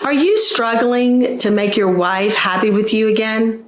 Are you struggling to make your wife happy with you again?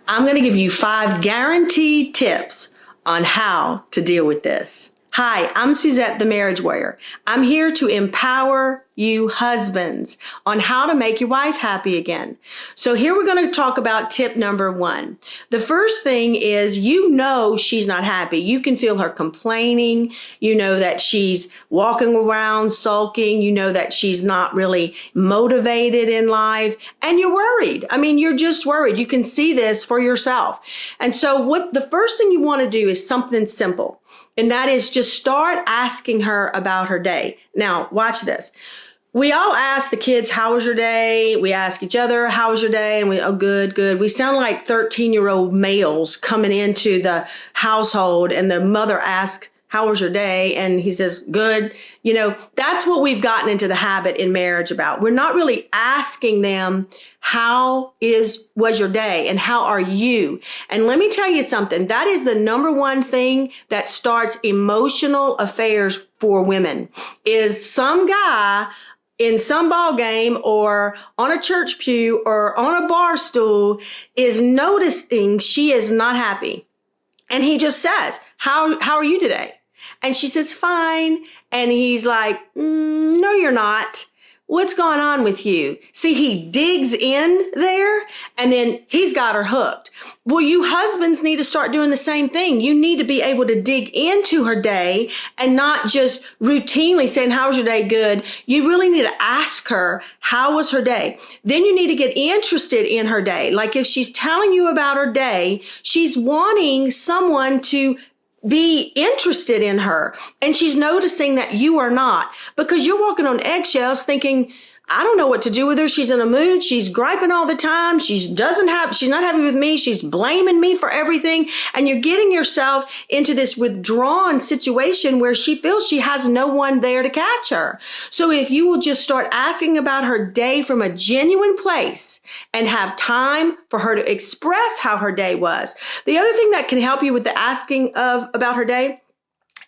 I'm going to give you 5 guaranteed tips on how to deal with this. Hi, I'm Suzette, the Marriage Warrior. I'm here to empower you husbands on how to make your wife happy again. So here we're going to talk about tip number 1. The first thing is, she's not happy. You can feel her complaining. You know that she's walking around sulking. You know that she's not really motivated in life, and you're worried. You're just worried. You can see this for yourself. And so what the first thing you want to do is something simple. And that is just start asking her about her day. Now, watch this. We all ask the kids, how was your day? We ask each other, how was your day? And good. We sound like 13-year-old males coming into the household, and the mother asks, how was your day? And he says, good. That's what we've gotten into the habit in marriage about. We're not really asking them, was your day and how are you? And let me tell you something, that is the number one thing that starts emotional affairs for women, is some guy in some ball game or on a church pew or on a bar stool is noticing she is not happy. And he just says, how are you today? And she says, fine. And he's like, no, you're not. What's going on with you? See, he digs in there and then he's got her hooked. Well, you husbands need to start doing the same thing. You need to be able to dig into her day and not just routinely saying, how was your day? Good. You really need to ask her, how was her day? Then you need to get interested in her day. Like if she's telling you about her day, she's wanting someone to be interested in her, and she's noticing that you are not, because you're walking on eggshells thinking, I don't know what to do with her. She's in a mood. She's griping all the time. She's not happy with me. She's blaming me for everything. And you're getting yourself into this withdrawn situation where she feels she has no one there to catch her. So if you will just start asking about her day from a genuine place and have time for her to express how her day was. The other thing that can help you with the asking about her day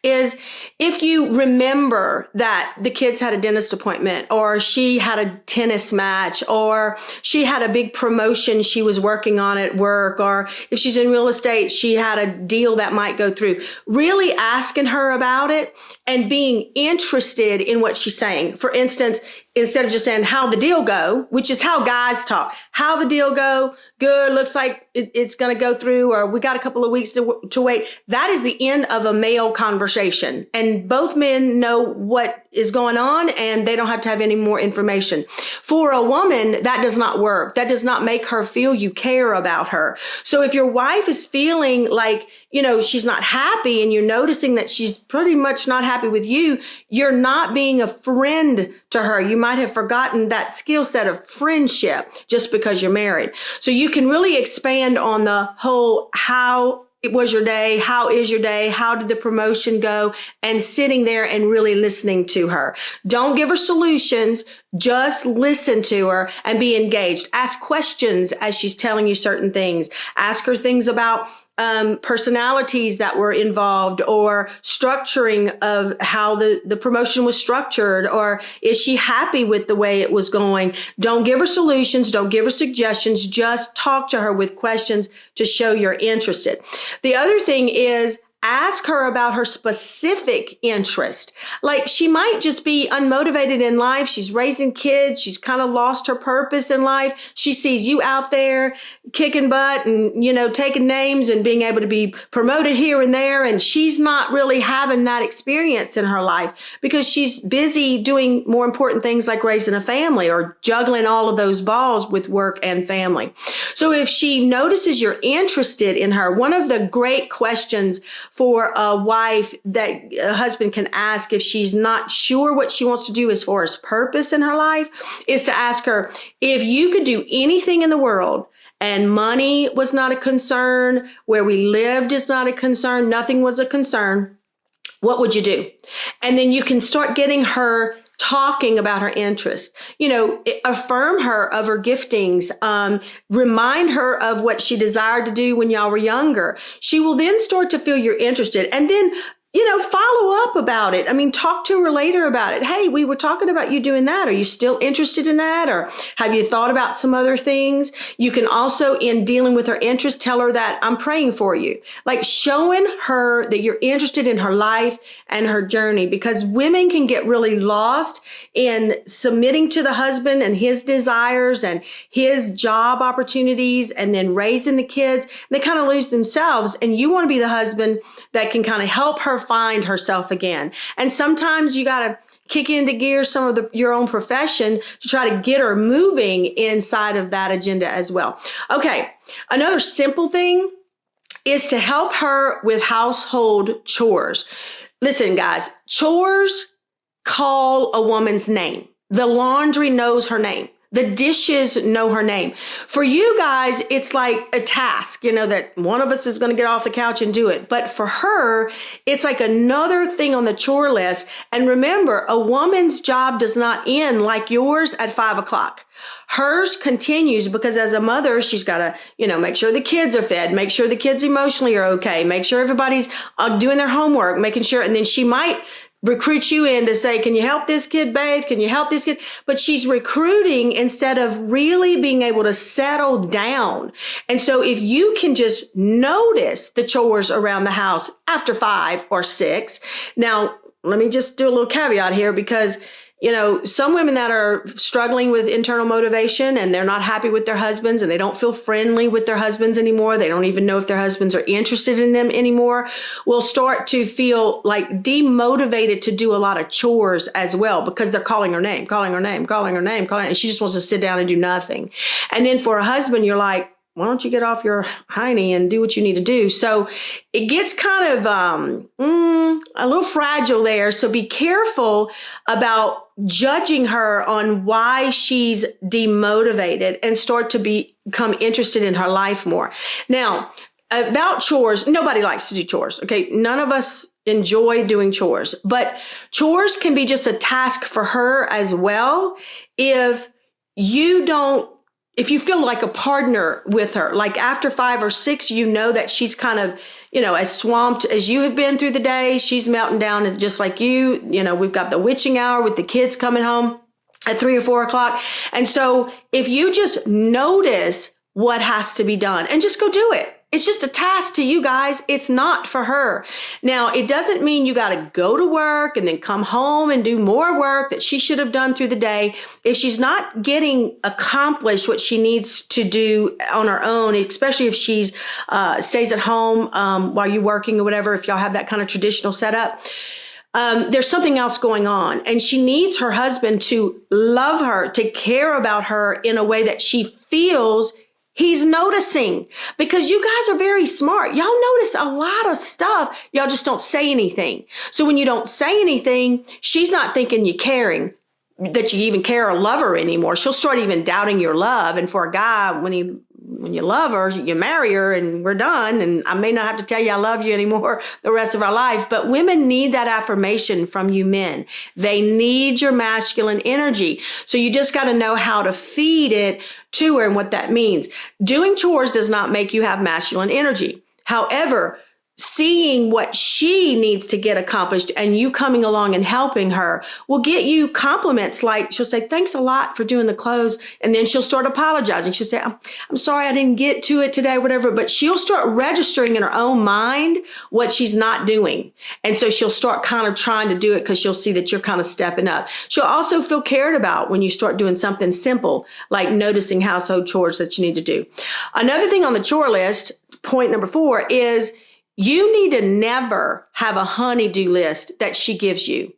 is if you remember that the kids had a dentist appointment, or she had a tennis match, or she had a big promotion she was working on at work, or if she's in real estate, she had a deal that might go through. Really asking her about it and being interested in what she's saying. For instance, instead of just saying, how'd the deal go, which is how guys talk. How the deal go? Good. Looks like it's going to go through, or we got a couple of weeks to wait. That is the end of a male conversation. And both men know what is going on, and they don't have to have any more information. For a woman, that does not work. That does not make her feel you care about her. So if your wife is feeling like, she's not happy, and you're noticing that she's pretty much not happy with you, you're not being a friend to her. You might have forgotten that skill set of friendship just because you're married. So you can really expand on the whole, how it was your day, how is your day, how did the promotion go, and sitting there and really listening to her. Don't give her solutions, just listen to her and be engaged. Ask questions as she's telling you certain things. Ask her things about personalities that were involved, or structuring of how the promotion was structured, or is she happy with the way it was going? Don't give her solutions. Don't give her suggestions. Just talk to her with questions to show you're interested. The other thing is, ask her about her specific interest. Like, she might just be unmotivated in life. She's raising kids. She's kind of lost her purpose in life. She sees you out there kicking butt and, taking names and being able to be promoted here and there. And she's not really having that experience in her life because she's busy doing more important things like raising a family or juggling all of those balls with work and family. So if she notices you're interested in her, one of the great questions for a wife that a husband can ask if she's not sure what she wants to do as far as purpose in her life is to ask her, if you could do anything in the world and money was not a concern, where we lived is not a concern, nothing was a concern, what would you do? And then you can start getting her talking about her interests, affirm her of her giftings, remind her of what she desired to do when y'all were younger. She will then start to feel you're interested. And then follow up about it. I mean, talk to her later about it. Hey, we were talking about you doing that. Are you still interested in that? Or have you thought about some other things? You can also, in dealing with her interest, tell her that I'm praying for you. Like showing her that you're interested in her life and her journey, because women can get really lost in submitting to the husband and his desires and his job opportunities and then raising the kids. They kind of lose themselves. And you want to be the husband that can kind of help her find herself again. And sometimes you got to kick into gear some of your own profession to try to get her moving inside of that agenda as well. Okay. Another simple thing is to help her with household chores. Listen, guys, chores call a woman's name. The laundry knows her name. The dishes know her name. For you guys, it's like a task, that one of us is going to get off the couch and do it. But for her, it's like another thing on the chore list. And remember, a woman's job does not end like yours at 5 o'clock. Hers continues because as a mother, she's got to, make sure the kids are fed, make sure the kids emotionally are okay, make sure everybody's doing their homework, making sure, and then she might recruit you in to say, can you help this kid bathe? Can you help this kid? But she's recruiting instead of really being able to settle down. And so if you can just notice the chores around the house after 5 or 6, now let me just do a little caveat here because some women that are struggling with internal motivation and they're not happy with their husbands and they don't feel friendly with their husbands anymore. They don't even know if their husbands are interested in them anymore. Will start to feel like demotivated to do a lot of chores as well because they're calling her name, and she just wants to sit down and do nothing. And then for a husband, you're like, why don't you get off your hiney and do what you need to do? So it gets kind of a little fragile there. So be careful about judging her on why she's demotivated and start to become interested in her life more. Now, about chores, nobody likes to do chores. Okay. None of us enjoy doing chores, but chores can be just a task for her as well. If you feel like a partner with her, like after 5 or 6, that she's kind of, as swamped as you have been through the day, she's melting down and just like you, we've got the witching hour with the kids coming home at 3 or 4 o'clock. And so if you just notice what has to be done and just go do it. It's just a task to you guys. It's not for her. Now, it doesn't mean you got to go to work and then come home and do more work that she should have done through the day. If she's not getting accomplished what she needs to do on her own, especially if she's stays at home while you're working or whatever, if y'all have that kind of traditional setup, there's something else going on. And she needs her husband to love her, to care about her in a way that she feels he's noticing, because you guys are very smart. Y'all notice a lot of stuff. Y'all just don't say anything. So when you don't say anything, she's not thinking you're caring, that you even care or love her anymore. She'll start even doubting your love. And for a guy, when you love her, you marry her and we're done. And I may not have to tell you I love you anymore the rest of our life. But women need that affirmation from you men. They need your masculine energy. So you just got to know how to feed it to her and what that means. Doing chores does not make you have masculine energy. However, seeing what she needs to get accomplished and you coming along and helping her will get you compliments. Like she'll say, thanks a lot for doing the clothes. And then she'll start apologizing. She'll say, I'm sorry, I didn't get to it today, whatever. But she'll start registering in her own mind what she's not doing. And so she'll start kind of trying to do it because she'll see that you're kind of stepping up. She'll also feel cared about when you start doing something simple, like noticing household chores that you need to do. Another thing on the chore list, point number 4, is you need to never have a honey-do list that she gives you.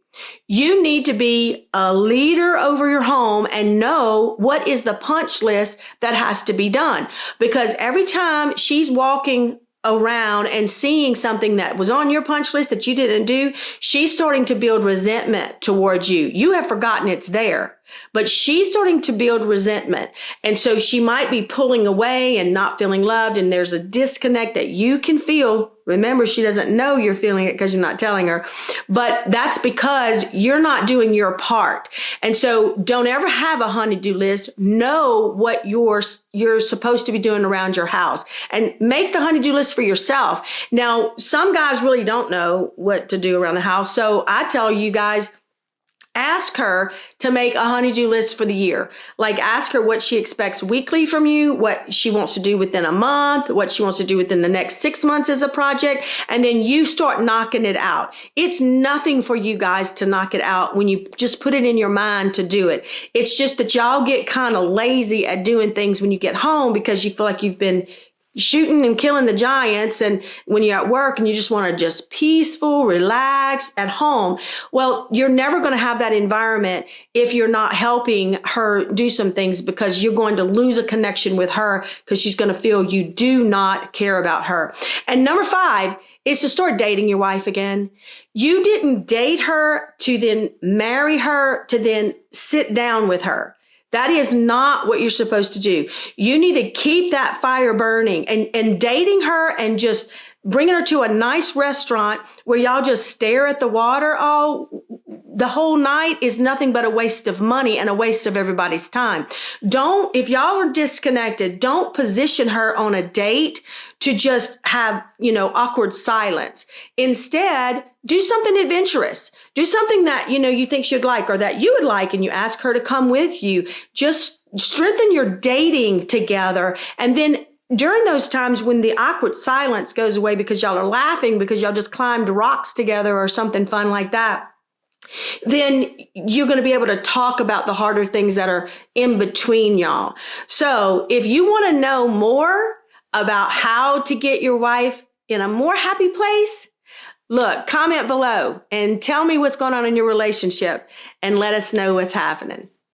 You need to be a leader over your home and know what is the punch list that has to be done. Because every time she's walking around and seeing something that was on your punch list that you didn't do, she's starting to build resentment towards you. You have forgotten it's there. but she's starting to build resentment. And so she might be pulling away and not feeling loved. And there's a disconnect that you can feel. Remember, she doesn't know you're feeling it because you're not telling her, but that's because you're not doing your part. And so don't ever have a honey-do list. Know what you're supposed to be doing around your house and make the honey-do list for yourself. Now, some guys really don't know what to do around the house. So I tell you guys, ask her to make a honey-do list for the year. Like, ask her what she expects weekly from you, what she wants to do within a month, what she wants to do within the next 6 months as a project, and then you start knocking it out. It's nothing for you guys to knock it out when you just put it in your mind to do it. It's just that y'all get kind of lazy at doing things when you get home because you feel like you've been shooting and killing the giants, and when you're at work and you just want to just peaceful, relax at home. Well, you're never going to have that environment if you're not helping her do some things, because you're going to lose a connection with her because she's going to feel you do not care about her. And number 5 is to start dating your wife again. You didn't date her to then marry her, to then sit down with her. That is not what you're supposed to do. You need to keep that fire burning, and dating her and just bringing her to a nice restaurant where y'all just stare at the water the whole night is nothing but a waste of money and a waste of everybody's time. If y'all are disconnected, don't position her on a date to just have, awkward silence. Instead, do something adventurous. Do something that, you think she'd like or that you would like, and you ask her to come with you. Just strengthen your dating together. And then during those times when the awkward silence goes away because y'all are laughing because y'all just climbed rocks together or something fun like that, then you're going to be able to talk about the harder things that are in between y'all. So if you want to know more about how to get your wife in a more happy place, look, comment below and tell me what's going on in your relationship and let us know what's happening.